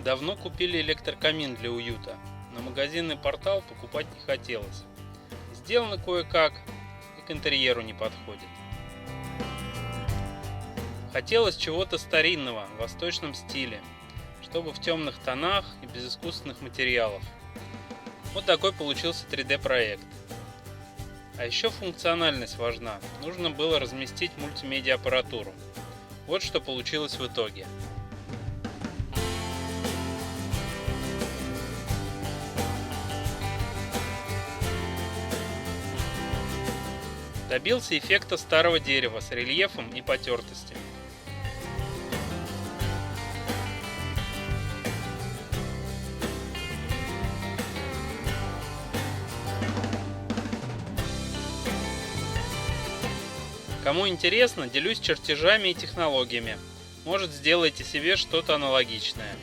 Давно купили электрокамин для уюта. На магазинный портал покупать не хотелось. Сделано кое-как и к интерьеру не подходит. Хотелось чего-то старинного, в восточном стиле, чтобы в темных тонах и без искусственных материалов. Вот такой получился 3D-проект. А еще функциональность важна. Нужно было разместить мультимедиа-аппаратуру. Вот что получилось в итоге. Добился эффекта старого дерева с рельефом и потертостями. Кому интересно, делюсь чертежами и технологиями. Может, сделайте себе что-то аналогичное.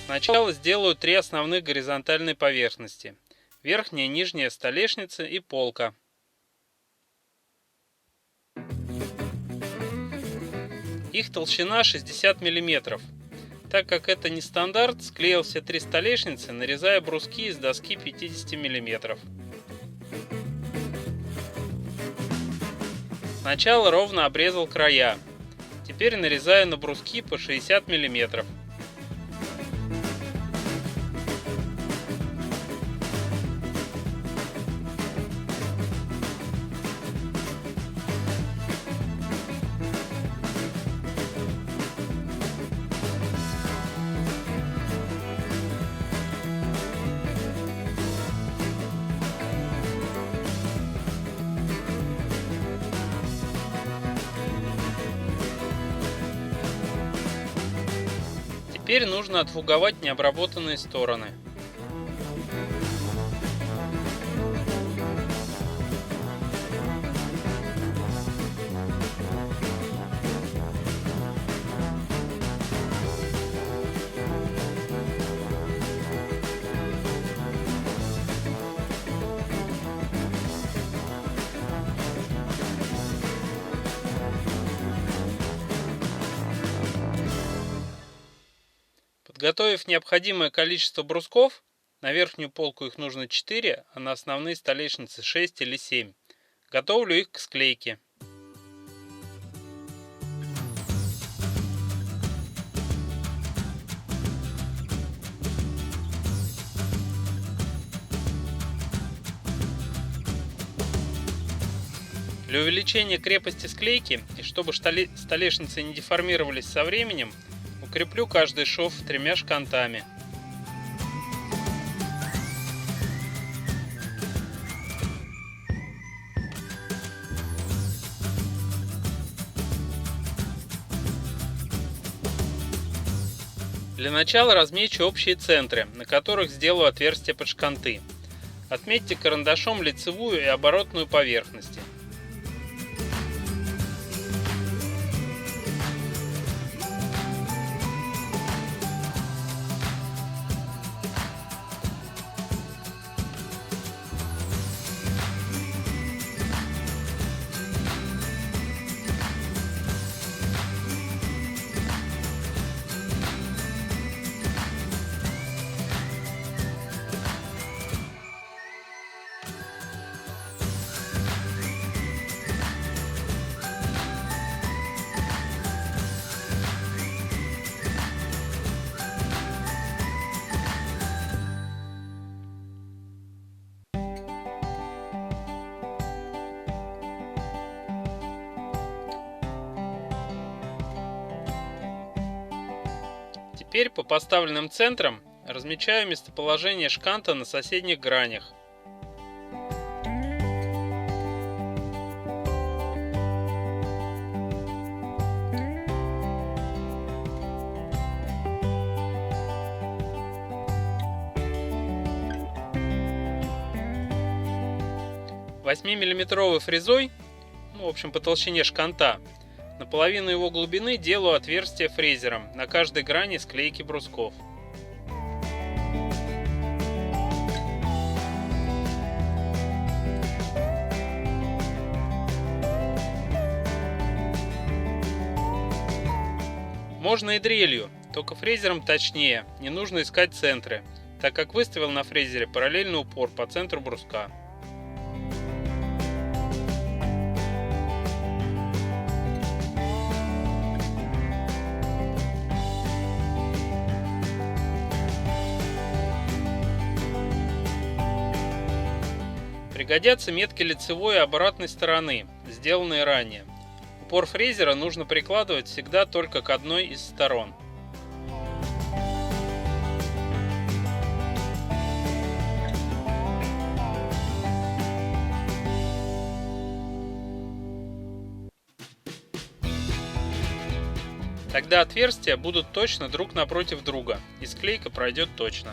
Сначала сделаю 3 основных горизонтальные поверхности. Верхняя, нижняя столешница и полка. Их толщина 60 мм. Так как это не стандарт, склеил все 3 столешницы, нарезая бруски из доски 50 мм. Сначала ровно обрезал края. Теперь нарезаю на бруски по 60 мм. Теперь нужно отфуговать необработанные стороны. Подготовив необходимое количество брусков, на верхнюю полку их нужно 4, а на основные столешницы 6 или 7, готовлю их к склейке. Для увеличения крепости склейки и чтобы столешницы не деформировались со временем, укреплю каждый шов 3 шкантами. Для начала размечу общие центры, на которых сделаю отверстия под шканты. Отметьте карандашом лицевую и оборотную поверхности. Теперь по поставленным центрам размечаю местоположение шканта на соседних гранях. Восьмимиллиметровой фрезой, в общем по толщине шканта, на половину его глубины делаю отверстие фрезером на каждой грани склейки брусков. Можно и дрелью, только фрезером точнее, не нужно искать центры, так как выставил на фрезере параллельный упор по центру бруска. Пригодятся метки лицевой и обратной стороны, сделанные ранее. Упор фрезера нужно прикладывать всегда только к одной из сторон. Тогда отверстия будут точно друг напротив друга, и склейка пройдет точно.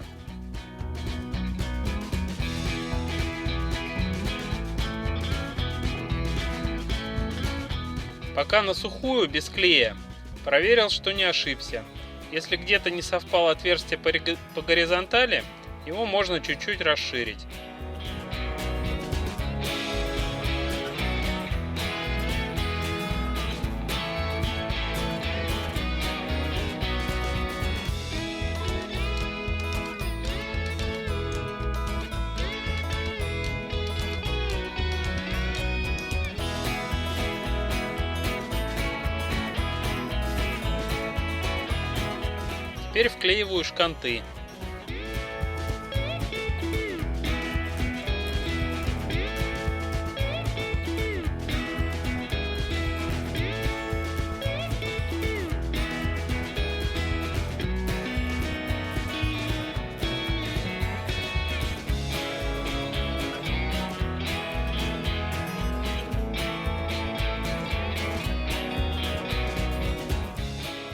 Пока на сухую, без клея, проверил, что не ошибся. Если где-то не совпало отверстие по горизонтали, его можно чуть-чуть расширить. Теперь вклеиваю шканты.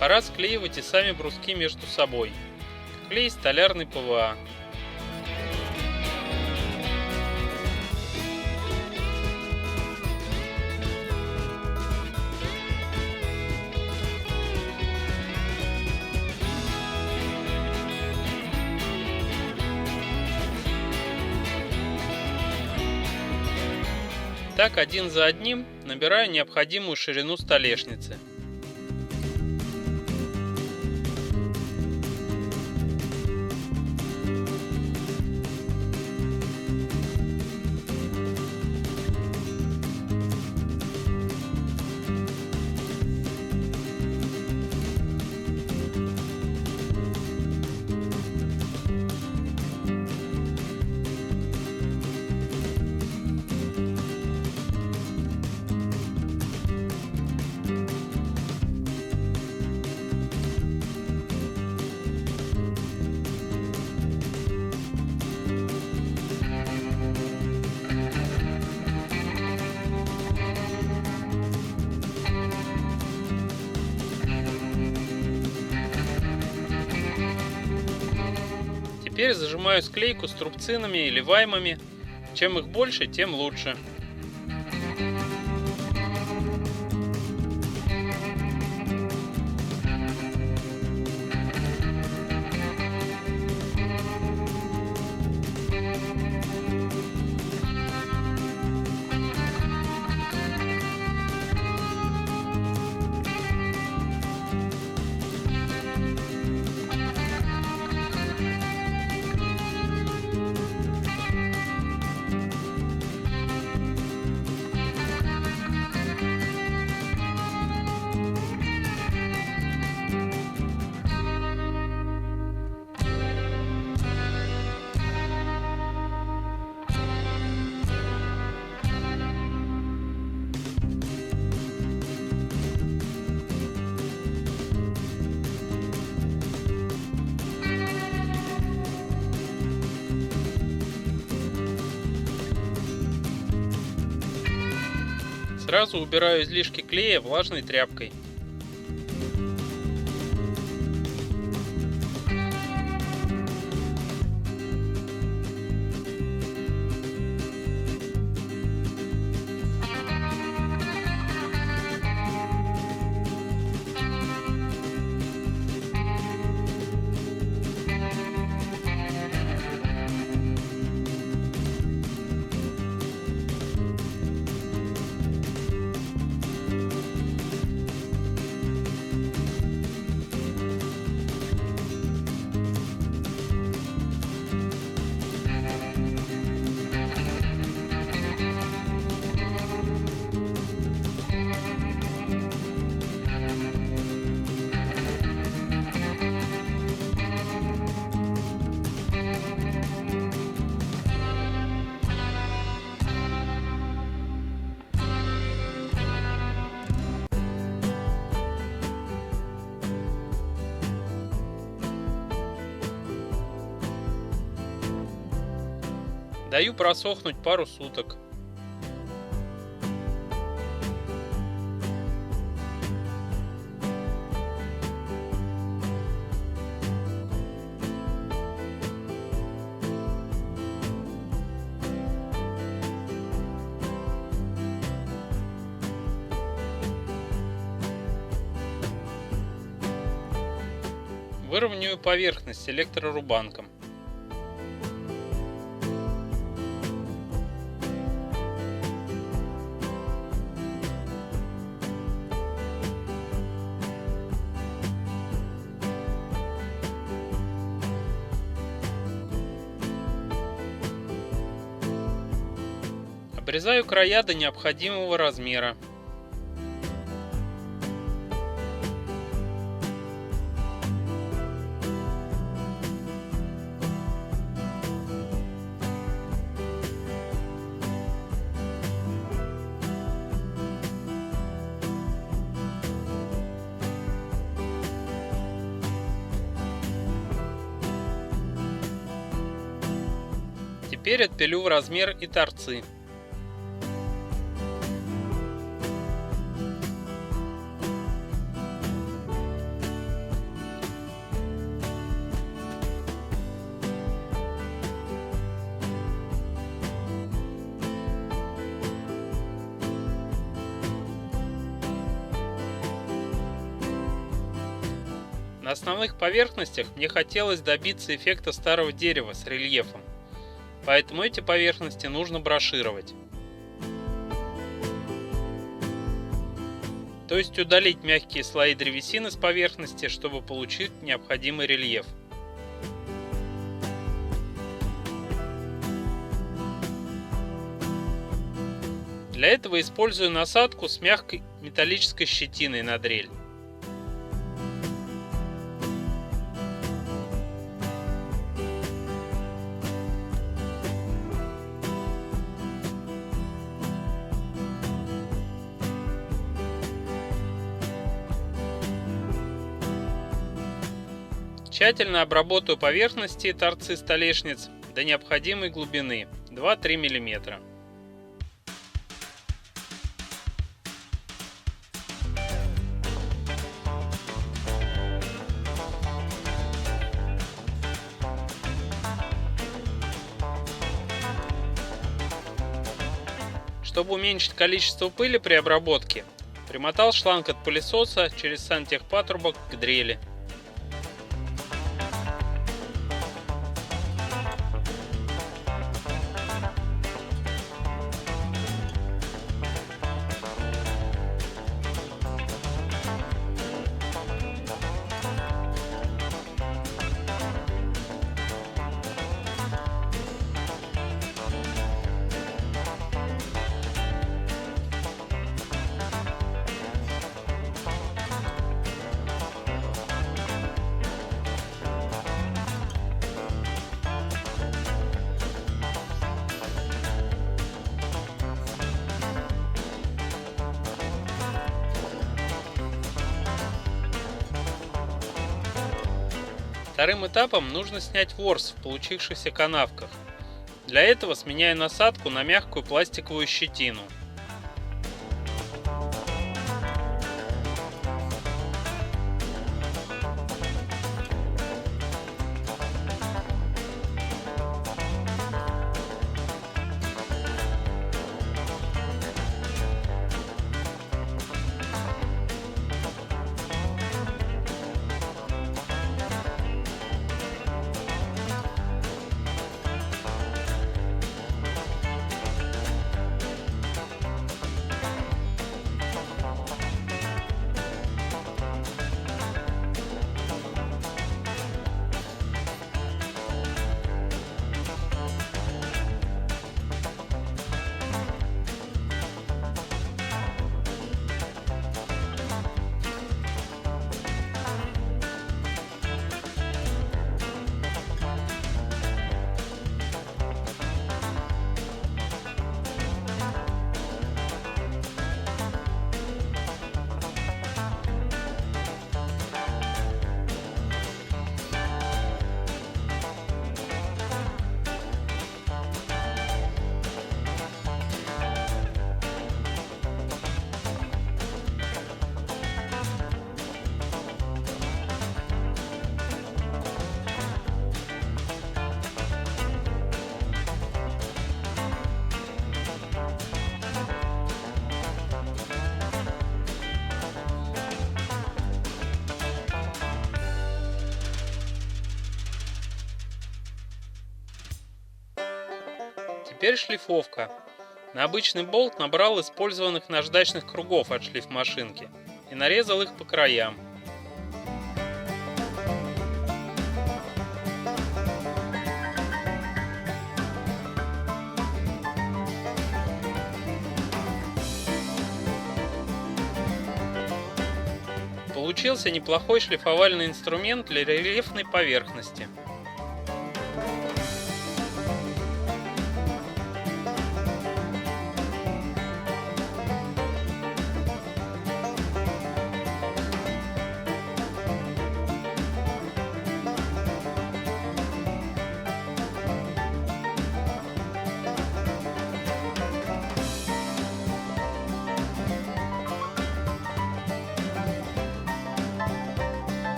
Пора склеивать и сами бруски между собой. Клей столярный ПВА. Так один за одним набираю необходимую ширину столешницы. Теперь зажимаю склейку струбцинами или ваймами. Чем их больше, тем лучше. Сразу убираю излишки клея влажной тряпкой. Даю просохнуть пару суток. Выровняю поверхность электрорубанком. Обрезаю края до необходимого размера. Теперь отпилю в размер и торцы. На основных поверхностях мне хотелось добиться эффекта старого дерева с рельефом, поэтому эти поверхности нужно брошировать. То есть удалить мягкие слои древесины с поверхности, чтобы получить необходимый рельеф. Для этого использую насадку с мягкой металлической щетиной на дрель. Тщательно обработаю поверхности и торцы столешниц до необходимой глубины 2-3 мм. Чтобы уменьшить количество пыли при обработке, примотал шланг от пылесоса через сантехпатрубок к дрели. Вторым этапом нужно снять ворс в получившихся канавках. Для этого сменяю насадку на мягкую пластиковую щетину. Теперь шлифовка. На обычный болт набрал использованных наждачных кругов от шлифмашинки и нарезал их по краям. Получился неплохой шлифовальный инструмент для рельефной поверхности.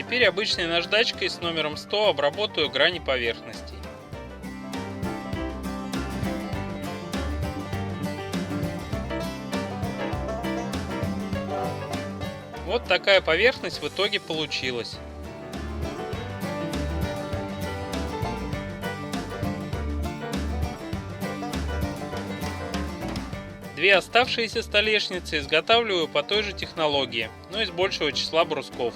Теперь обычной наждачкой с номером 100 обработаю грани поверхностей. Вот такая поверхность в итоге получилась. Две оставшиеся столешницы изготавливаю по той же технологии, но из большего числа брусков.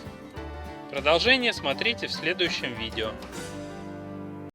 Продолжение смотрите в следующем видео.